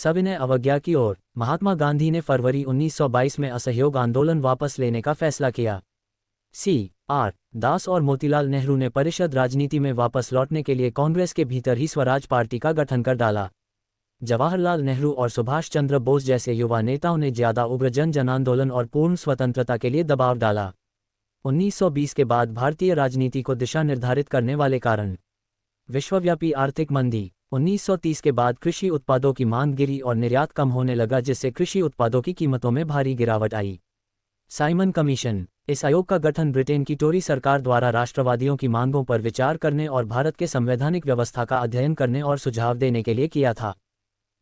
सविनय अवज्ञा की ओर। महात्मा गांधी ने फरवरी 1922 में असहयोग आंदोलन वापस लेने का फैसला किया। C.R. दास और मोतीलाल नेहरू ने परिषद राजनीति में वापस लौटने के लिए कांग्रेस के भीतर ही स्वराज पार्टी का गठन कर डाला। जवाहरलाल नेहरू और सुभाष चंद्र बोस जैसे युवा नेताओं ने ज्यादा उग्र जन आंदोलन और पूर्ण स्वतंत्रता के लिए दबाव डाला। 1920 के बाद भारतीय राजनीति को दिशा निर्धारित करने वाले कारण। विश्वव्यापी आर्थिक मंदी। 1930 के बाद कृषि उत्पादों की मांग गिरी और निर्यात कम होने लगा, जिससे कृषि उत्पादों की कीमतों में भारी गिरावट आई। Simon commission. इस आयोग का गठन ब्रिटेन की टोरी सरकार द्वारा राष्ट्रवादियों की मांगों पर विचार करने और भारत के संवैधानिक व्यवस्था का अध्ययन करने और सुझाव देने के लिए किया था।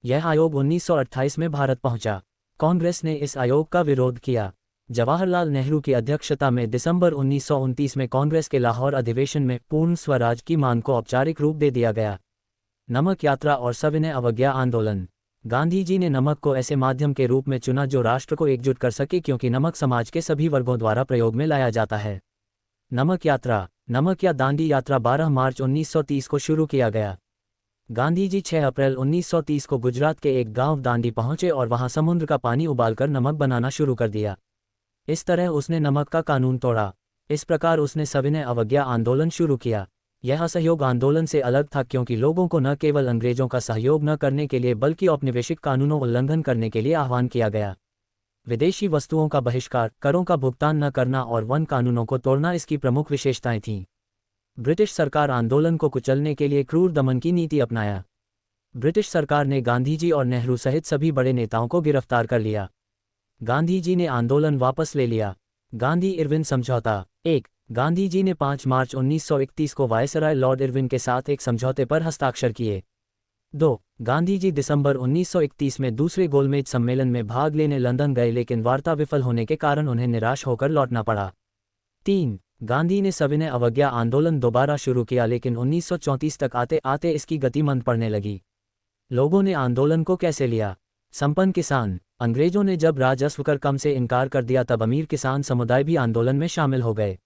यह आयोग 1928 में भारत पहुंचा। कांग्रेस ने इस आयोग का विरोध किया। जवाहरलाल नेहरू की अध्यक्षता में दिसंबर 1929 में कांग्रेस के लाहौर अधिवेशन में पूर्ण स्वराज की मांग को औपचारिक रूप दे दिया गया। नमक यात्रा और सविनय अवज्ञा आंदोलन। गांधी जी ने नमक को ऐसे माध्यम के रूप में चुना जो राष्ट्र को एकजुट कर सके, क्योंकि नमक समाज के सभी वर्गों द्वारा प्रयोग में लाया जाता है। नमक यात्रा। नमक या दांडी यात्रा 12 मार्च 1930 को शुरू किया गया। गांधी जी 6 अप्रैल 1930 को गुजरात के एक गांव दांडी पहुंचे और वहां समुद्र का पानी उबालकर नमक बनाना शुरू कर दिया। इस तरह उसने नमक का कानून तोड़ा। इस प्रकार उसने सविनय अवज्ञा आंदोलन शुरू किया। यह असहयोग आंदोलन से अलग था, क्योंकि लोगों को न केवल अंग्रेजों का सहयोग न करने के लिए बल्कि औपनिवेशिक कानूनों उल्लंघन करने के लिए आह्वान किया गया। विदेशी वस्तुओं का बहिष्कार, करों का भुगतान न करना और वन कानूनों को तोड़ना इसकी प्रमुख विशेषताएं थीं। ब्रिटिश सरकार आंदोलन को कुचलने के लिए क्रूर दमन की नीति अपनाया। ब्रिटिश सरकार ने गांधी जी और नेहरू सहित सभी बड़े नेताओं को गिरफ्तार कर लिया। गांधी जी ने आंदोलन वापस ले लिया। गांधी इरविन समझौता। 1. गांधी जी ने 5 मार्च 1931 को वायसराय लॉर्ड इरविन के साथ एक समझौते पर हस्ताक्षर किए। 2. गांधी जी दिसंबर 1931 में दूसरे गोलमेज सम्मेलन में भाग लेने लंदन गए, लेकिन वार्ता विफल होने के कारण उन्हें निराश होकर लौटना पड़ा। 3. गांधी ने सविनय अवज्ञा आंदोलन दोबारा शुरू किया, लेकिन 1934 तक आते आते इसकी गति मंद पड़ने लगी। लोगों ने आंदोलन को कैसे लिया? संपन्न किसान। अंग्रेजों ने जब राजस्व कर कम से इनकार कर दिया, तब अमीर किसान समुदाय भी आंदोलन में शामिल हो गए।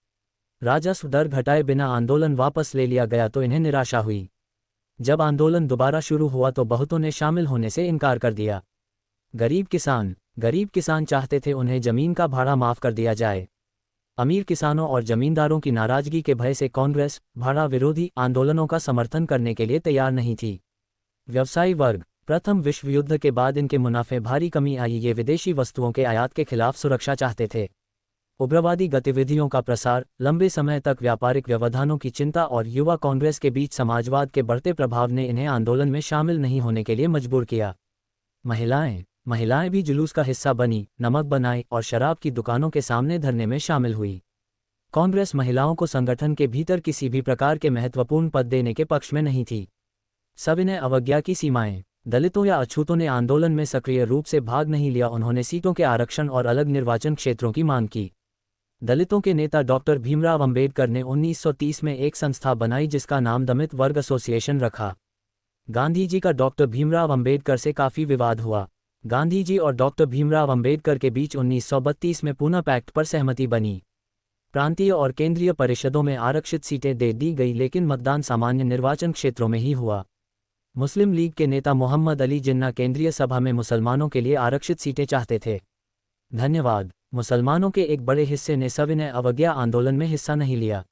राजस्व दर घटाए बिना आंदोलन वापस ले लिया गया तो इन्हें निराशा हुई। जब आंदोलन दोबारा शुरू हुआ तो बहुतों ने शामिल होने से इनकार कर दिया। गरीब किसान। गरीब किसान चाहते थे उन्हें जमीन का भाड़ा माफ कर दिया जाए। अमीर किसानों और जमींदारों की नाराजगी के भय से कांग्रेस भाड़ा विरोधी आंदोलनों का समर्थन करने के लिए तैयार नहीं थी। व्यवसायी वर्ग। प्रथम विश्व युद्ध के बाद इनके मुनाफे भारी कमी आई। ये विदेशी वस्तुओं के आयात के खिलाफ सुरक्षा चाहते थे। उग्रवादी गतिविधियों का प्रसार, लंबे समय तक व्यापारिक व्यवधानों की चिंता और युवा कांग्रेस के बीच समाजवाद के बढ़ते प्रभाव ने इन्हें आंदोलन में शामिल नहीं होने के लिए मजबूर किया। महिलाएं भी जुलूस का हिस्सा बनी, नमक बनाई और शराब की दुकानों के सामने धरने में शामिल हुई। कांग्रेस महिलाओं को संगठन के भीतर किसी भी प्रकार के महत्वपूर्ण पद देने के पक्ष में नहीं थी। सविनय अवज्ञा की सीमाएं। दलितों या अछूतों ने आंदोलन में सक्रिय रूप से भाग नहीं लिया। उन्होंने सीटों के आरक्षण और अलग निर्वाचन क्षेत्रों की मांग की। दलितों के नेता डॉक्टर भीमराव अंबेडकर ने 1930 में एक संस्था बनाई जिसका नाम दलित वर्ग एसोसिएशन रखा। गांधी जी का डॉक्टर भीमराव अंबेडकर से काफी विवाद हुआ। गांधी जी और डॉक्टर भीमराव अंबेडकर के बीच 1932 में पूना पैक्ट पर सहमति बनी। प्रांतीय और केंद्रीय परिषदों में आरक्षित सीटें दे दी गई, लेकिन मतदान सामान्य निर्वाचन क्षेत्रों में ही हुआ। मुस्लिम लीग के नेता मोहम्मद अली जिन्ना केंद्रीय सभा में मुसलमानों के लिए आरक्षित सीटें चाहते थे। धन्यवाद। मुसलमानों के एक बड़े हिस्से ने सविनय अवज्ञा आंदोलन में हिस्सा नहीं लिया।